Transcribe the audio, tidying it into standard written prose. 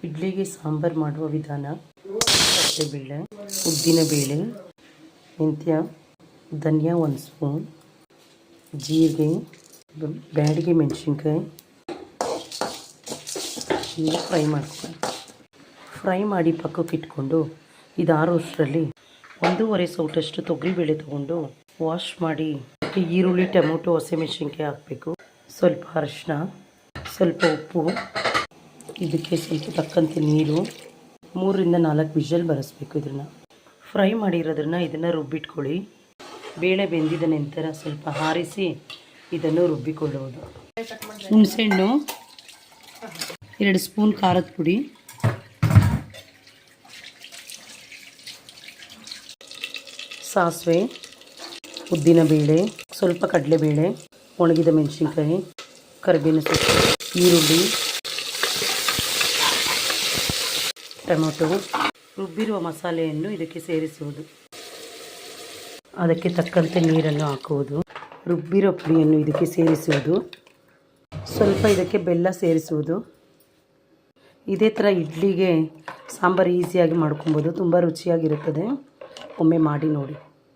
ಇಡ್ಲಿಗೆ ಸಾಂಬಾರು ಮಾಡುವ ವಿಧಾನ: ಕಡಲೆಬೇಳೆ, ಉದ್ದಿನಬೇಳೆ, ಮೆಂತ್ಯ, ಧನಿಯಾ 1 ಸ್ಪೂನ್, ಜೀರಿಗೆ, ಬ್ಯಾಡಗಿ ಮೆಣಸಿನ್ಕಾಯಿ ಫ್ರೈ ಮಾಡ್ಕೊಳ್ಳಿ. ಫ್ರೈ ಮಾಡಿ ಪಕ್ಕಕ್ಕೆ ಇಟ್ಕೊಂಡು ಇದು ಆರೋಷ್ಟರಲ್ಲಿ 1.5 ಸೌಟಷ್ಟು ತೊಗರಿಬೇಳೆ ತೊಗೊಂಡು ವಾಶ್ ಮಾಡಿ ಈರುಳ್ಳಿ, ಟೊಮೊಟೊ, ಹಸಿಮೆಣಸಿನ್ಕಾಯಿ ಹಾಕಬೇಕು. ಸ್ವಲ್ಪ ಅರಿಶಿನ, ಸ್ವಲ್ಪ ಉಪ್ಪು, ಇದಕ್ಕೆ ಸ್ವಲ್ಪ ತಕ್ಕಂತೆ ನೀರು, 3ರಿಂದ 4 ವಿಷಲ್ ಬರೆಸ್ಬೇಕು. ಇದನ್ನು ಫ್ರೈ ಮಾಡಿರೋದನ್ನು ಇದನ್ನು ರುಬ್ಬಿಟ್ಕೊಳ್ಳಿ. ಬೇಳೆ ಬೆಂದಿದ ನಂತರ ಸ್ವಲ್ಪ ಆರಿಸಿ ಇದನ್ನು ರುಬ್ಬಿಕೊಳ್ಳುವುದು. ಹುಣಸೆಹಣ್ಣು 2 ಸ್ಪೂನ್, ಖಾರದ ಪುಡಿ, ಸಾಸಿವೆ, ಉದ್ದಿನಬೇಳೆ, ಸ್ವಲ್ಪ ಕಡಲೆಬೇಳೆ, ಒಣಗಿದ ಮೆಣಸಿನ್ಕಾಯಿ, ಕರಿಬೇವಿನ ಸೊಪ್ಪು, ಈರುಳ್ಳಿ, ಟೊಮೊಟೊ, ರುಬ್ಬಿರುವ ಮಸಾಲೆಯನ್ನು ಇದಕ್ಕೆ ಸೇರಿಸುವುದು. ಅದಕ್ಕೆ ತಕ್ಕಂತೆ ನೀರನ್ನು ಹಾಕುವುದು. ರುಬ್ಬಿರೋ ಪುಡಿಯನ್ನು ಇದಕ್ಕೆ ಸೇರಿಸುವುದು. ಸ್ವಲ್ಪ ಇದಕ್ಕೆ ಬೆಲ್ಲ ಸೇರಿಸುವುದು. ಇದೇ ಥರ ಇಡ್ಲಿಗೆ ಸಾಂಬಾರು ಈಸಿಯಾಗಿ ಮಾಡ್ಕೊಬೋದು. ತುಂಬ ರುಚಿಯಾಗಿರುತ್ತದೆ. ಒಮ್ಮೆ ಮಾಡಿ ನೋಡಿ.